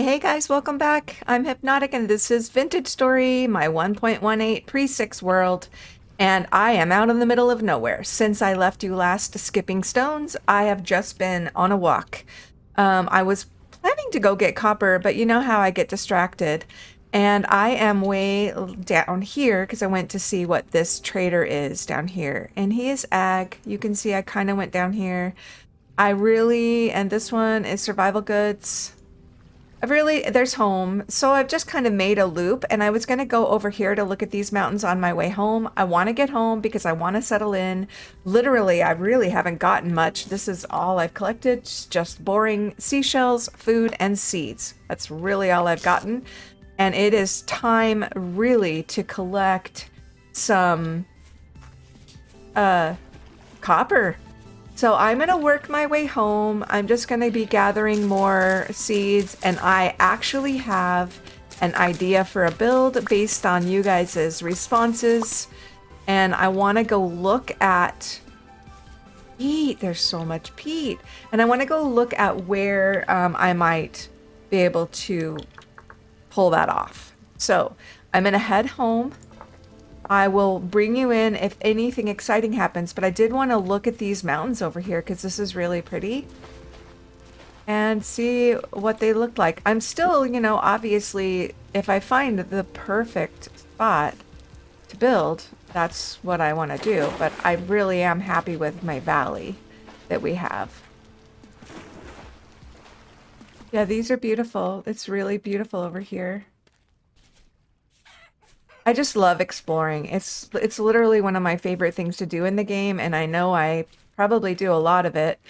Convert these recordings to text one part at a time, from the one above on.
Hey guys, welcome back. I'm Hypnotic and this is Vintage Story, my 1.18 pre-6 world, and I am out in the middle of nowhere. Since I left you last skipping stones, I have just been on a walk. I was planning to go get copper, but you know how I get distracted. And I am way down here because I went to see what this trader is down here. And he is ag. You can see I kind of went down here. And this one is survival goods. There's home. So I've just kind of made a loop and I was going to go over here to look at these mountains on my way home. I want to get home because I want to settle in. Literally, I really haven't gotten much. This is all I've collected. Just boring seashells, food, and seeds. That's really all I've gotten. And it is time really to collect some copper. So I'm going to work my way home. I'm just going to be gathering more seeds, and I actually have an idea for a build based on you guys' responses. And I want to go look at peat. There's so much peat. And I want to go look at where I might be able to pull that off. So I'm going to head home. I will bring you in if anything exciting happens, but I did want to look at these mountains over here because this is really pretty and see what they look like. I'm still, obviously, if I find the perfect spot to build, that's what I want to do, but I really am happy with my valley that we have. Yeah, these are beautiful. It's really beautiful over here. I just love exploring. It's literally one of my favorite things to do in the game, and I know I probably do a lot of it,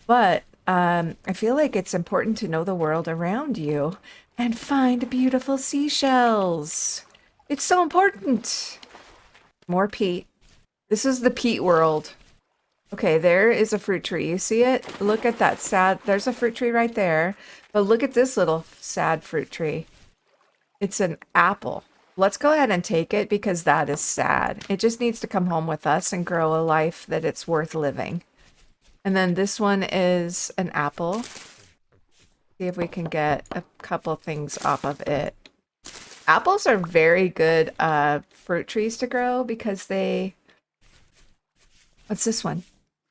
but I feel like it's important to know the world around you and find beautiful seashells. It's so important. More peat. This is the peat world. Okay, there is a fruit tree. You see it? Look at that sad. There's a fruit tree right there, but look at this little sad fruit tree. It's an apple. Let's go ahead and take it because that is sad. It just needs to come home with us and grow a life that it's worth living. And then this one is an apple. See if we can get a couple things off of it. Apples are very good fruit trees to grow because they... What's this one?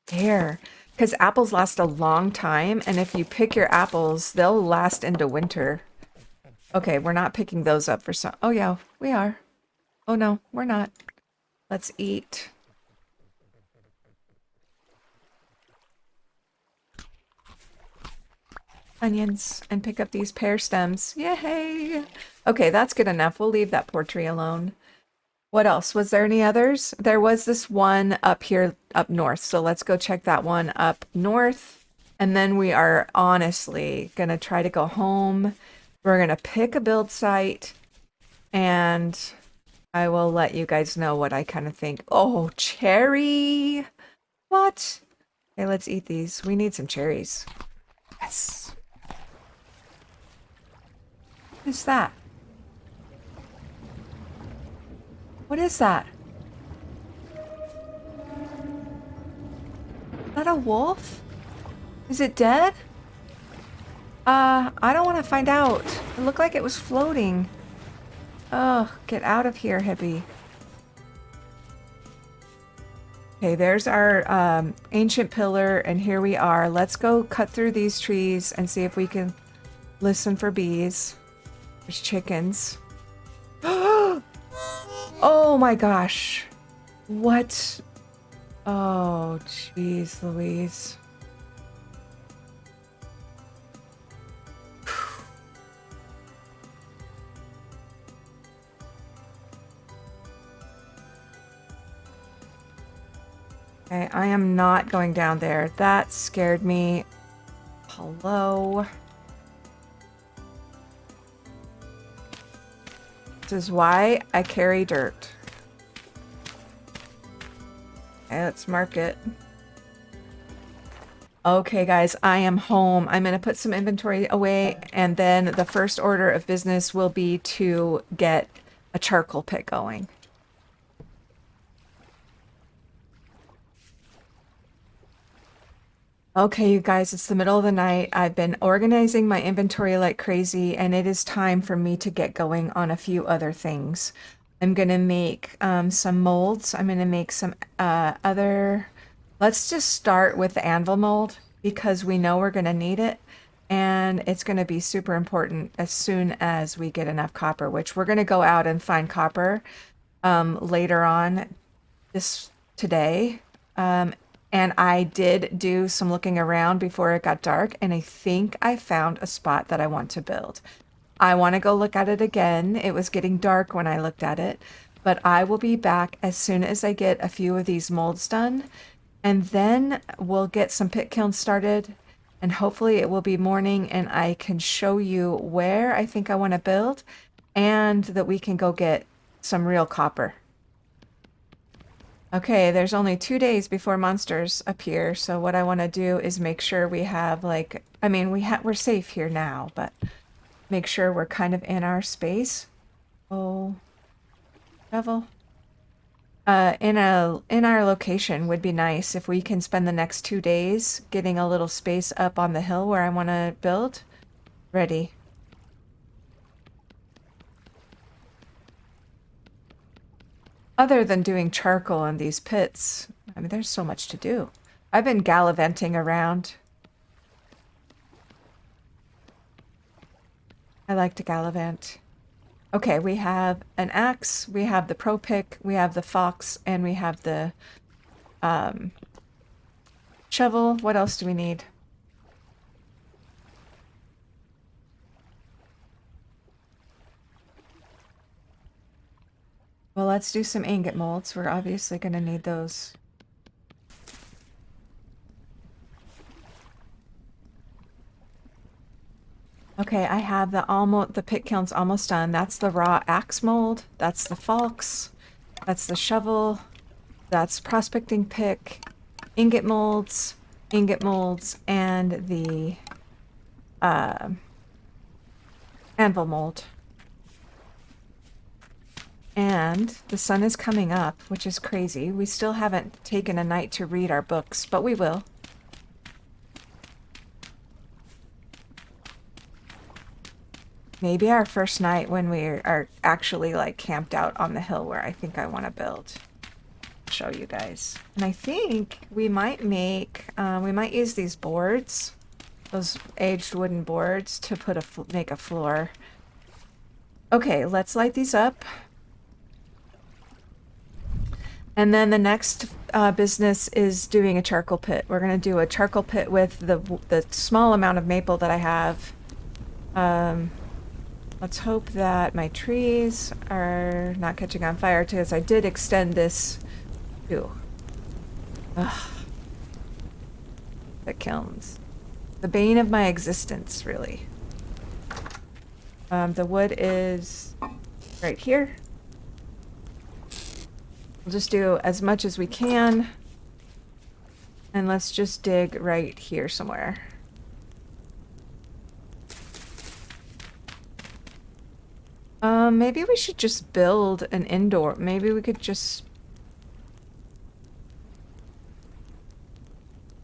Pear. Because apples last a long time, and if you pick your apples, they'll last into winter. Okay, we're not picking those up for some... Oh, yeah, we are. Oh, no, we're not. Let's eat. Onions and pick up these pear stems. Yay! Okay, that's good enough. We'll leave that poor tree alone. What else? Was there any others? There was this one up here, up north. So let's go check that one up north. And then we are honestly going to try to go home. We're going to pick a build site, and I will let you guys know what I kind of think. Oh, cherry! What? Okay, let's eat these. We need some cherries. Yes! What is that? What is that? Is that a wolf? Is it dead? I don't want to find out. It looked like it was floating. Oh, get out of here, Hypi. Okay, there's our ancient pillar, and here we are. Let's go cut through these trees and see if we can listen for bees. There's chickens. Oh my gosh. What? Oh, jeez, Louise. Okay, I am not going down there. That scared me. Hello. This is why I carry dirt. Okay, let's mark it. Okay, guys, I am home. I'm going to put some inventory away, and then the first order of business will be to get a charcoal pit going. Okay, you guys, it's the middle of the night. I've been organizing my inventory like crazy, and it is time for me to get going on a few other things. I'm gonna make some molds. I'm gonna make some other. Let's just start with the anvil mold because we know we're gonna need it, and it's gonna be super important as soon as we get enough copper, which we're gonna go out and find copper later on this today. Um, and I did do some looking around before it got dark, and I think I found a spot that I want to build. I want to go look at it again. It was getting dark when I looked at it, but I will be back as soon as I get a few of these molds done, and then we'll get some pit kilns started, and hopefully it will be morning and I can show you where I think I want to build, and that we can go get some real copper. Okay, there's only 2 days before monsters appear, so what I want to do is make sure we have like, I mean, we're safe here now, but make sure we're kind of in our space. Oh, devil. In our location would be nice if we can spend the next 2 days getting a little space up on the hill where I want to build. Ready. Other than doing charcoal in these pits, I mean, there's so much to do. I've been gallivanting around. I like to gallivant. Okay, we have an axe, we have the pro pick, we have the fox, and we have the shovel. What else do we need? Well, let's do some ingot molds. We're obviously going to need those. Okay, I have the pit kilns almost done. That's the raw axe mold. That's the fox. That's the shovel. That's prospecting pick, ingot molds, and the anvil mold. And the sun is coming up, which is crazy. We still haven't taken a night to read our books, but we will. Maybe our first night when we are actually like camped out on the hill where I think I want to build. I'll show you guys. And I think we might we might use these boards, those aged wooden boards, to make a floor. Okay, let's light these up. And then the next business is doing a charcoal pit. We're going to do a charcoal pit with the small amount of maple that I have. Let's hope that my trees are not catching on fire, because I did extend this too. Ugh. The kilns. The bane of my existence, really. The wood is right here. We'll just do as much as we can. And let's just dig right here somewhere. Maybe we should just build an indoor. Maybe we could just...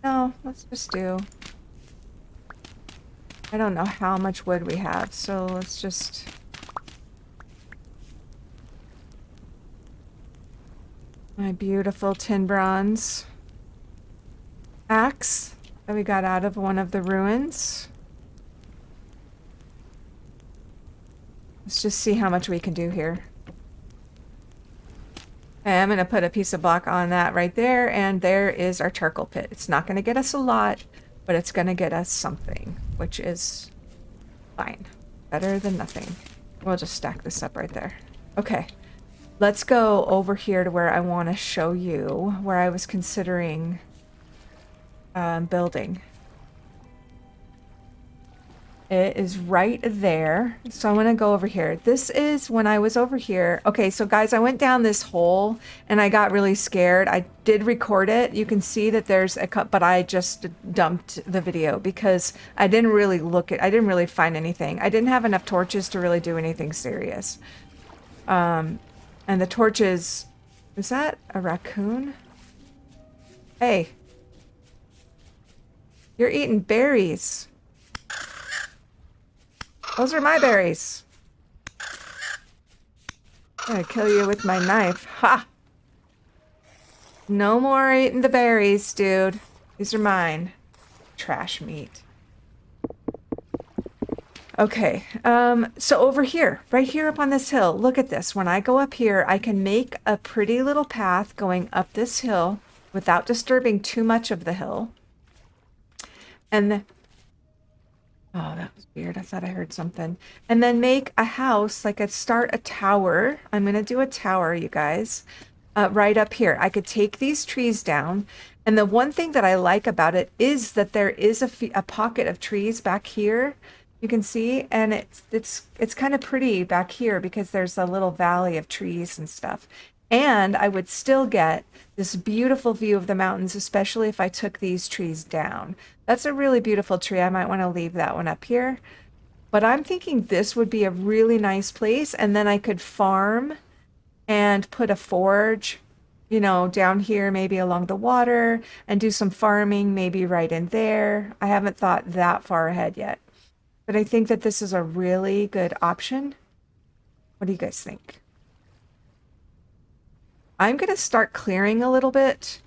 No, let's just do... I don't know how much wood we have, so let's just... My beautiful tin bronze axe that we got out of one of the ruins. Let's just see how much we can do here. Okay, I'm going to put a piece of block on that right there, and there is our charcoal pit. It's not going to get us a lot, but it's going to get us something, which is fine. Better than nothing. We'll just stack this up right there. Okay, let's go over here to where I want to show you where I was considering building. It is right there. So I'm going to go over here. This is when I was over here. Okay, so guys, I went down this hole and I got really scared. I did record it. You can see that there's a cut, but I just dumped the video because I didn't really I didn't really find anything. I didn't have enough torches to really do anything serious. And the torches, is that a raccoon? Hey. You're eating berries. Those are my berries. I'm gonna kill you with my knife. Ha! No more eating the berries, dude. These are mine. Trash meat. Okay, so over here, right here up on this hill, look at this. When I go up here, I can make a pretty little path going up this hill without disturbing too much of the hill. And then, oh, that was weird. I thought I heard something. And then make a house, like start a tower. I'm gonna do a tower, you guys, right up here. I could take these trees down. And the one thing that I like about it is that there is a pocket of trees back here. You can see, and it's kind of pretty back here because there's a little valley of trees and stuff. And I would still get this beautiful view of the mountains, especially if I took these trees down. That's a really beautiful tree. I might want to leave that one up here. But I'm thinking this would be a really nice place, and then I could farm and put a forge, you know, down here, maybe along the water, and do some farming, maybe right in there. I haven't thought that far ahead yet. But I think that this is a really good option. What do you guys think? I'm going to start clearing a little bit.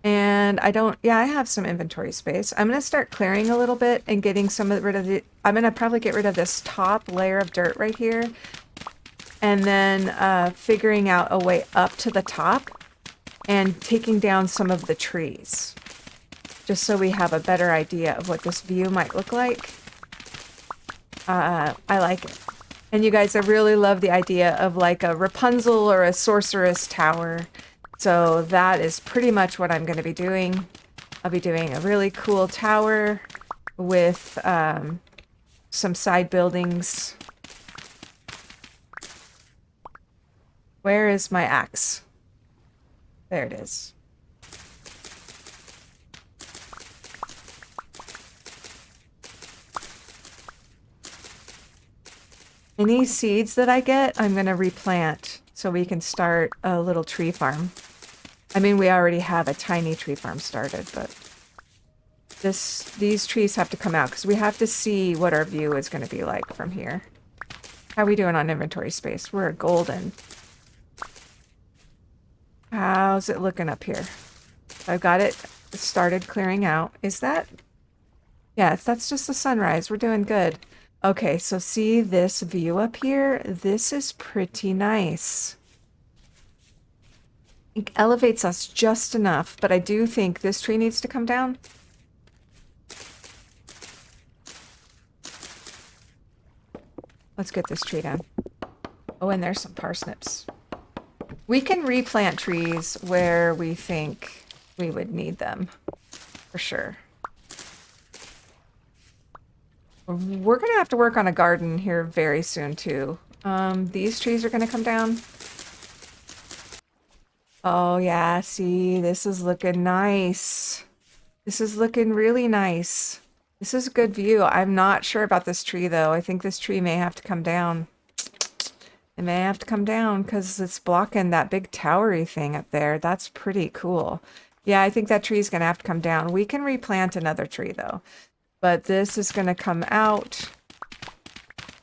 And I have some inventory space. I'm going to start clearing a little bit and getting rid of the, I'm going to probably get rid of this top layer of dirt right here. And then figuring out a way up to the top and taking down some of the trees. Just so we have a better idea of what this view might look like. I like it. And you guys, I really love the idea of like a Rapunzel or a sorceress tower. So that is pretty much what I'm going to be doing. I'll be doing a really cool tower with some side buildings. Where is my axe? There it is. Any seeds that I get, I'm going to replant so we can start a little tree farm. I mean, we already have a tiny tree farm started, but these trees have to come out because we have to see what our view is going to be like from here. How are we doing on inventory space? We're golden. How's it looking up here? I've got it started clearing out. Is that? Yes, that's just the sunrise. We're doing good. Okay, so see this view up here? This is pretty nice. It elevates us just enough, but I do think this tree needs to come down. Let's get this tree down. Oh, and there's some parsnips. We can replant trees where we think we would need them, for sure. We're going to have to work on a garden here very soon, too. These trees are going to come down. Oh, yeah. See, this is looking nice. This is looking really nice. This is a good view. I'm not sure about this tree, though. I think this tree may have to come down. It may have to come down because it's blocking that big towery thing up there. That's pretty cool. Yeah, I think that tree's going to have to come down. We can replant another tree, though. But this is going to come out.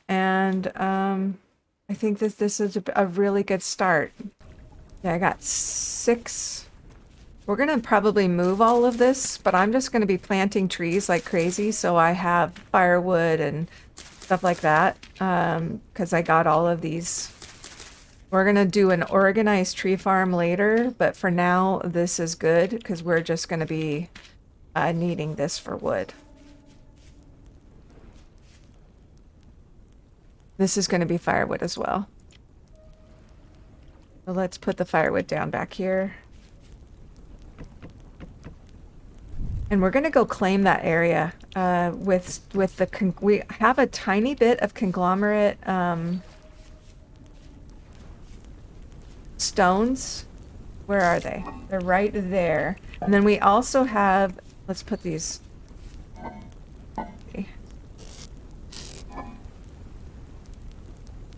And I think that this is a really good start. Yeah, I got 6. We're going to probably move all of this, but I'm just going to be planting trees like crazy. So I have firewood and stuff like that. Because I got all of these. We're going to do an organized tree farm later. But for now, this is good because we're just going to be needing this for wood. This is going to be firewood as well. So let's put the firewood down back here. And we're going to go claim that area with the... We have a tiny bit of conglomerate stones. Where are they? They're right there. And then we also have... Let's put these...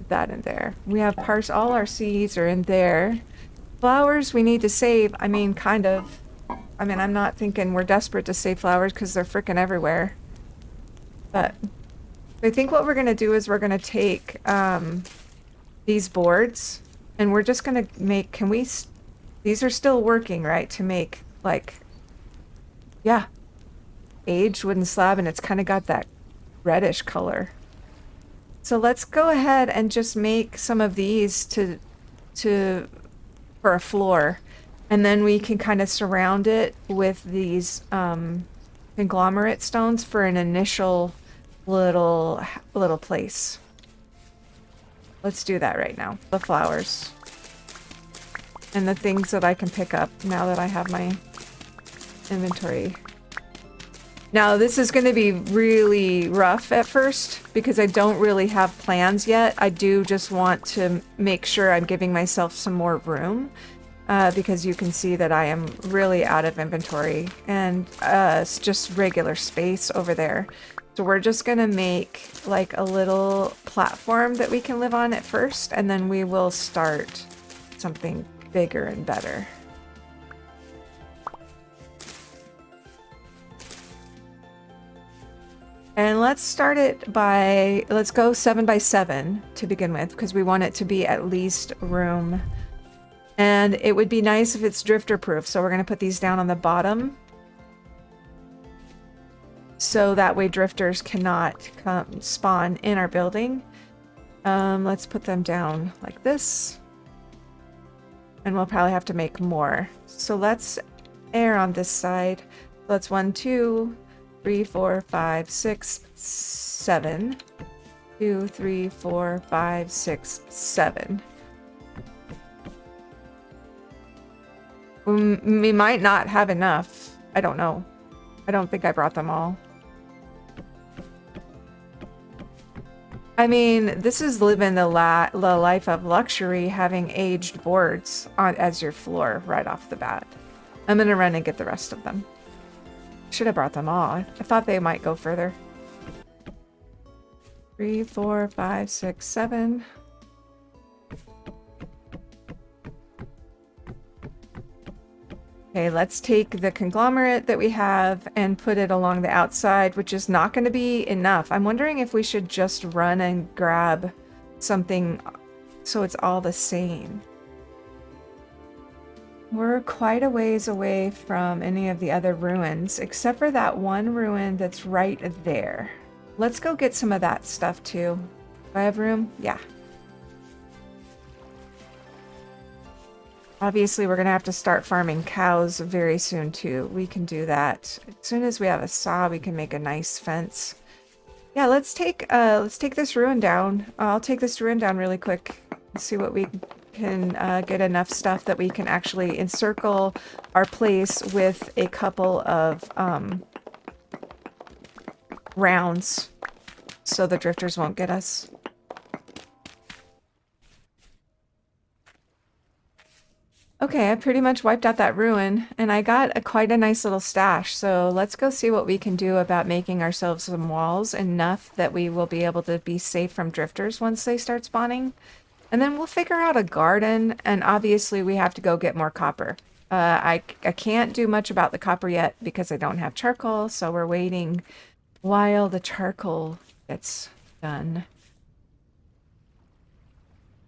that in there. We have all our seeds are in there. Flowers we need to save. I mean, kind of. I mean, I'm not thinking we're desperate to save flowers because they're freaking everywhere. But I think what we're going to do is we're going to take these boards and we're just going to make, these are still working, right? To make like, yeah, aged wooden slab, and it's kind of got that reddish color. So let's go ahead and just make some of these for a floor. And then we can kind of surround it with these conglomerate stones for an initial little place. Let's do that right now. The flowers. And the things that I can pick up now that I have my inventory. Now, this is going to be really rough at first because I don't really have plans yet. I do just want to make sure I'm giving myself some more room because you can see that I am really out of inventory and it's just regular space over there. So we're just going to make like a little platform that we can live on at first, and then we will start something bigger and better. And let's start it by, let's go 7 by 7 to begin with, because we want it to be at least room. And it would be nice if it's drifter proof. So we're going to put these down on the bottom. So that way drifters cannot come spawn in our building. Let's put them down like this. And we'll probably have to make more. So let's err on this side. Let's 1, 2, 3, 4, 5, 6, 7. 2, 3, 4, 5, 6, 7. We might not have enough. I don't know. I don't think I brought them all. I mean, this is living the life of luxury, having aged boards as your floor right off the bat. I'm gonna run and get the rest of them. Should have brought them all. I thought they might go further. 3, 4, 5, 6, 7. Okay, let's take the conglomerate that we have and put it along the outside, which is not going to be enough. I'm wondering if we should just run and grab something so it's all the same. We're quite a ways away from any of the other ruins, except for that one ruin that's right there. Let's go get some of that stuff too. Do I have room? Yeah. Obviously, we're going to have to start farming cows very soon, too. We can do that. As soon as we have a saw, we can make a nice fence. Yeah, let's take this ruin down. I'll take this ruin down really quick. Let's see what we can get enough stuff that we can actually encircle our place with a couple of rounds so the drifters won't get us. Okay, I pretty much wiped out that ruin, and I got quite a nice little stash, so let's go see what we can do about making ourselves some walls enough that we will be able to be safe from drifters once they start spawning. And then we'll figure out a garden, and obviously we have to go get more copper. I can't do much about the copper yet because I don't have charcoal, so we're waiting while the charcoal gets done.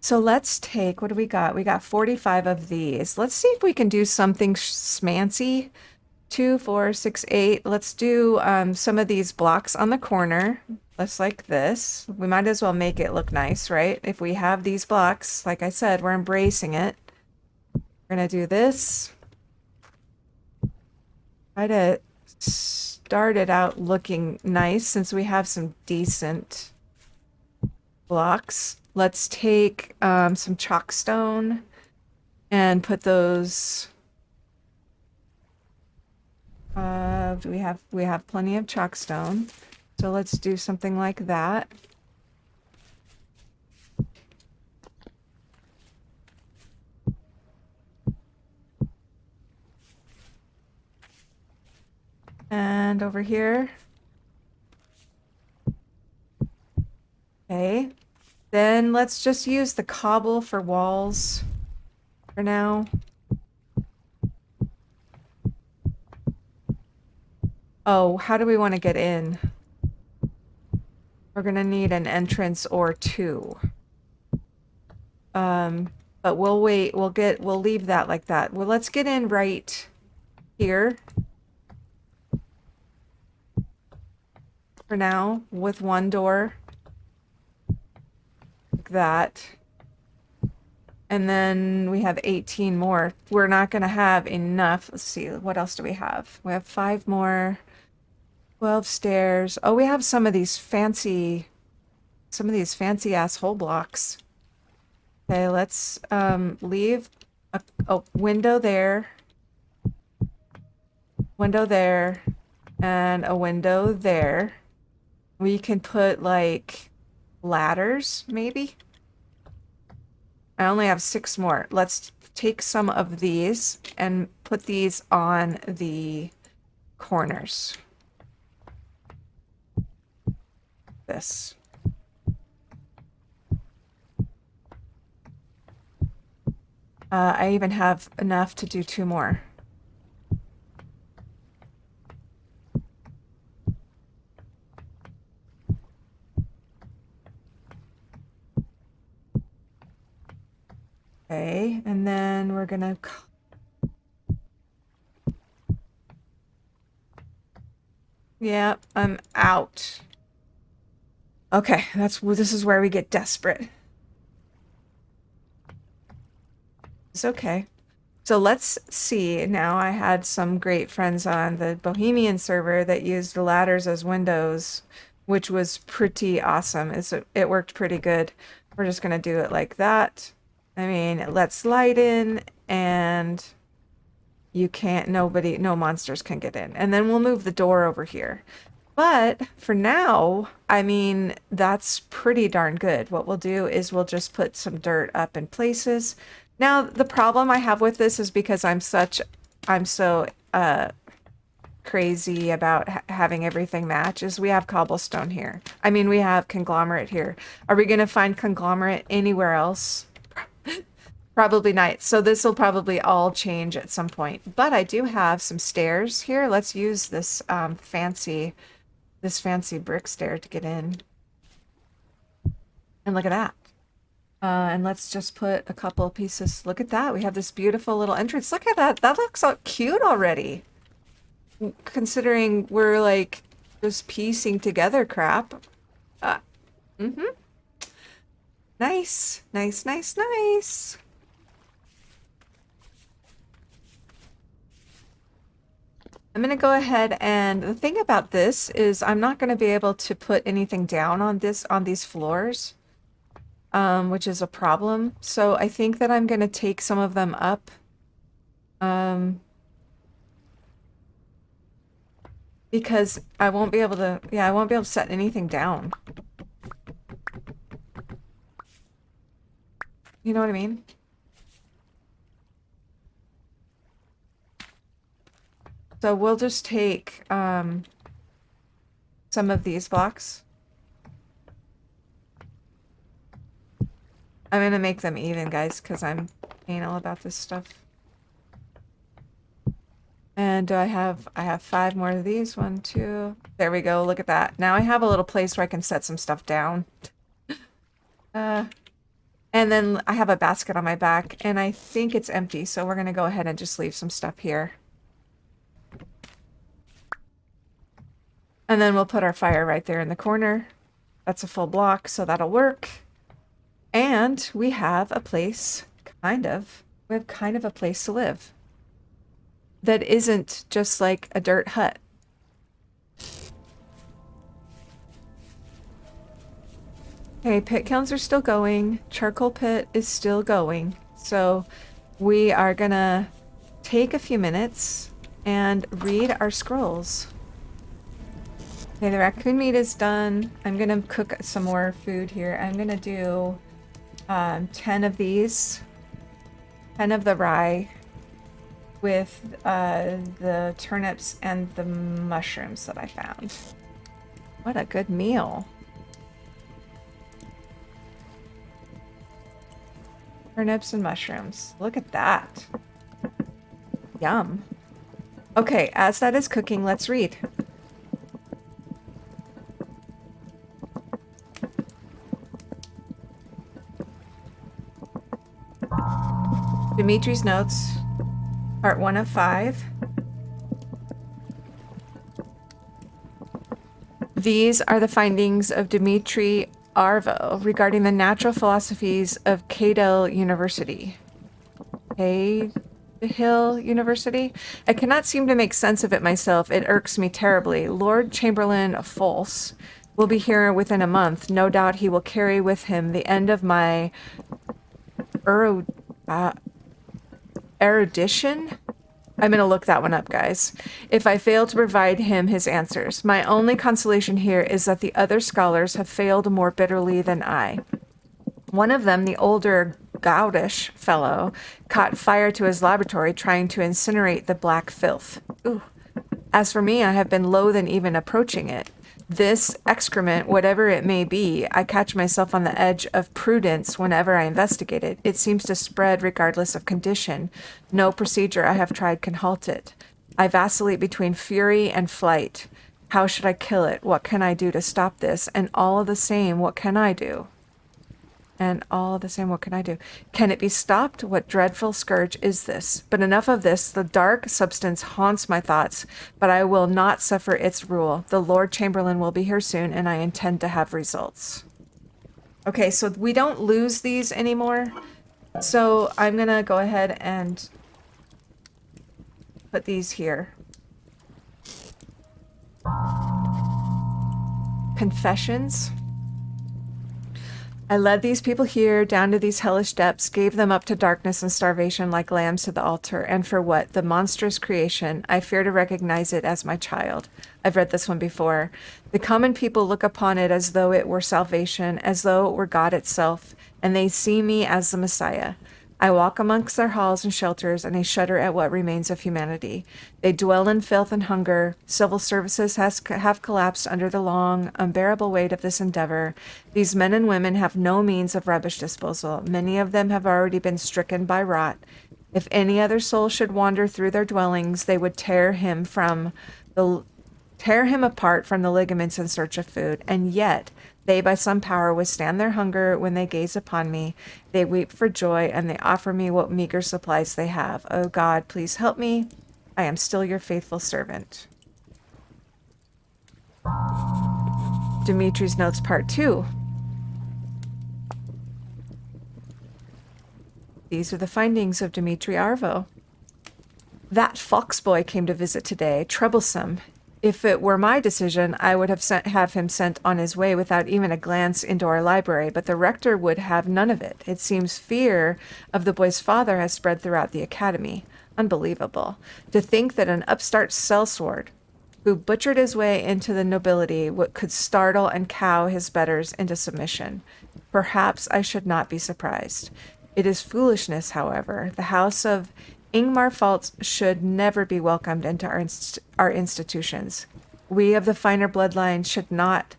So let's take, what do we got? We got 45 of these. Let's see if we can do something smancy. 2, 4, 6, 8. Let's do some of these blocks on the corner. Just like this. We might as well make it look nice, right? If we have these blocks, like I said, we're embracing it. We're going to do this. Try to start it out looking nice since we have some decent blocks. Let's take some chalkstone and put those. We have plenty of chalkstone, so let's do something like that. And over here. Okay. Then let's just use the cobble for walls for now. Oh, how do we want to get in? We're gonna need an entrance or two. But we'll wait. We'll leave that like that. Well, let's get in right here for now with one door like that. And then we have 18 more. We're not going to have enough. Let's see. What else do we have? We have 5 more. 12 stairs. Oh, we have some of these fancy ass hole blocks. Okay, let's leave a window there, and a window there. We can put like ladders, maybe. I only have 6 more. Let's take some of these and put these on the corners. This. I even have enough to do 2 more. Okay, and then we're gonna... Yeah, I'm out. Okay, this is where we get desperate. It's okay. So let's see. Now I had some great friends on the Bohemian server that used the ladders as windows, which was pretty awesome. It worked pretty good. We're just gonna do it like that. I mean, let's slide in and no monsters can get in. And then we'll move the door over here. But for now, I mean, that's pretty darn good. What we'll do is we'll just put some dirt up in places. Now, the problem I have with this is because I'm so crazy about having everything match is we have cobblestone here. I mean, we have conglomerate here. Are we going to find conglomerate anywhere else? Probably not. So this will probably all change at some point. But I do have some stairs here. Let's use this fancy brick stair to get in. And look at that. And let's just put a couple of pieces. Look at that. We have this beautiful little entrance. Look at that. That looks so cute already. Considering we're like just piecing together crap. Mm-hmm. Nice. Nice, nice, nice. I'm going to go ahead, and the thing about this is I'm not going to be able to put anything down on these floors, which is a problem. So I think that I'm going to take some of them up. Because I won't be able to set anything down. You know what I mean? So we'll just take some of these blocks. I'm gonna make them even, guys, because I'm anal about this stuff. And I have 5 more of these. 1, 2. There we go. Look at that. Now I have a little place where I can set some stuff down. And then I have a basket on my back, and I think it's empty, so we're gonna go ahead and just leave some stuff here. And then we'll put our fire right there in the corner. That's a full block, so that'll work. And we have a place, we have kind of a place to live. That isn't just like a dirt hut. Okay, pit kilns are still going. Charcoal pit is still going. So we are gonna take a few minutes and read our scrolls. Okay, the raccoon meat is done. I'm gonna cook some more food here. I'm gonna do 10 of these. 10 of the rye with the turnips and the mushrooms that I found. What a good meal. Turnips and mushrooms. Look at that. Yum. Okay, as that is cooking, let's read. Dimitri's notes, part 1 of 5. These are the findings of Dimitri Arvo regarding the natural philosophies of Cadell University. Hill University? I cannot seem to make sense of it myself. It irks me terribly. Lord Chamberlain False will be here within a month. No doubt he will carry with him the end of my erudition? I'm going to look that one up, guys. If I fail to provide him his answers. My only consolation here is that the other scholars have failed more bitterly than I. One of them, the older Gaudish fellow, caught fire to his laboratory trying to incinerate the black filth. Ooh. As for me, I have been loath in even approaching it. This excrement, whatever it may be, I catch myself on the edge of prudence whenever I investigate it. It seems to spread regardless of condition. No procedure I have tried can halt it. I vacillate between fury and flight. How should I kill it? What can I do to stop this? And all the same, what can I do? And all the same, what can I do? Can it be stopped? What dreadful scourge is this? But enough of this. The dark substance haunts my thoughts, but I will not suffer its rule. The Lord Chamberlain will be here soon, and I intend to have results. Okay, so we don't lose these anymore. So I'm going to go ahead and put these here. Confessions. I led these people here down to these hellish depths, gave them up to darkness and starvation like lambs to the altar. And for what? The monstrous creation. I fear to recognize it as my child. I've read this one before. The common people look upon it as though it were salvation, as though it were God itself, and they see me as the Messiah. I walk amongst their halls and shelters, and I shudder at what remains of humanity. They dwell in filth and hunger. Civil services have collapsed under the long, unbearable weight of this endeavor. These men and women have no means of rubbish disposal. Many of them have already been stricken by rot. If any other soul should wander through their dwellings, they would tear him apart from the ligaments in search of food. And yet they by some power withstand their hunger when they gaze upon me. They weep for joy, and they offer me what meager supplies they have. O God, please help me. I am still your faithful servant. Dimitri's Notes Part 2. These are the findings of Dimitri Arvo. That fox boy came to visit today, troublesome. If it were my decision, I would have him sent on his way without even a glance into our library, but the rector would have none of it. It seems fear of the boy's father has spread throughout the academy. Unbelievable. To think that an upstart sellsword who butchered his way into the nobility could startle and cow his betters into submission. Perhaps I should not be surprised. It is foolishness, however. The house of Ingmar Faltz should never be welcomed into our institutions. We of the finer bloodline should not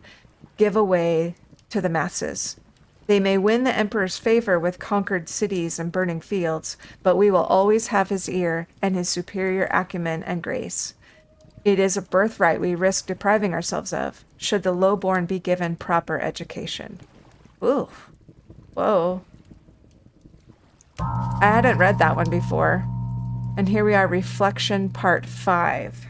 give away to the masses. They may win the emperor's favor with conquered cities and burning fields, but we will always have his ear and his superior acumen and grace. It is a birthright we risk depriving ourselves of, should the lowborn be given proper education. Ooh. Whoa. I hadn't read that one before. And here we are, Reflection Part 5.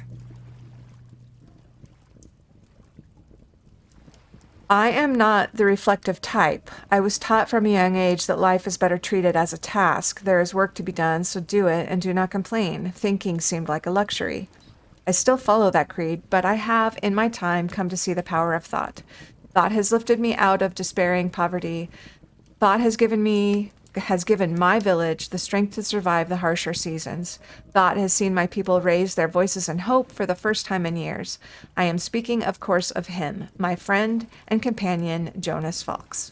I am not the reflective type. I was taught from a young age that life is better treated as a task. There is work to be done, so do it and do not complain. Thinking seemed like a luxury. I still follow that creed, but I have, in my time, come to see the power of thought. Thought has lifted me out of despairing poverty. Thought has given my village the strength to survive the harsher seasons. Thought has seen my people raise their voices in hope for the first time in years. I am speaking, of course, of him, my friend and companion, Jonas Fox.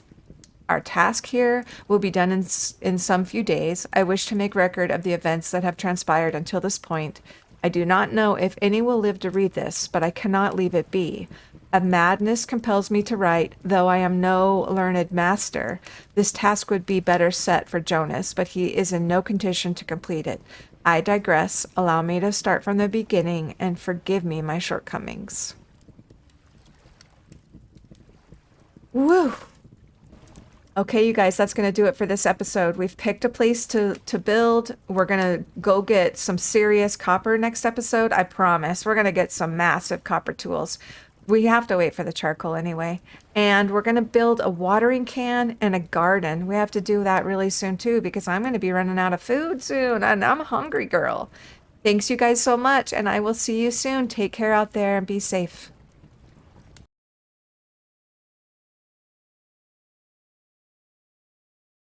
Our task here will be done in some few days. I wish to make record of the events that have transpired until this point. I do not know if any will live to read this, but I cannot leave it be. A madness compels me to write, though I am no learned master. This task would be better set for Jonas, but he is in no condition to complete it. I digress. Allow me to start from the beginning, and forgive me my shortcomings. Woo! Okay, you guys, that's going to do it for this episode. We've picked a place to build. We're going to go get some serious copper next episode. I promise. We're going to get some massive copper tools. We have to wait for the charcoal anyway. And we're going to build a watering can and a garden. We have to do that really soon too because I'm going to be running out of food soon and I'm a hungry girl. Thanks you guys so much and I will see you soon. Take care out there and be safe.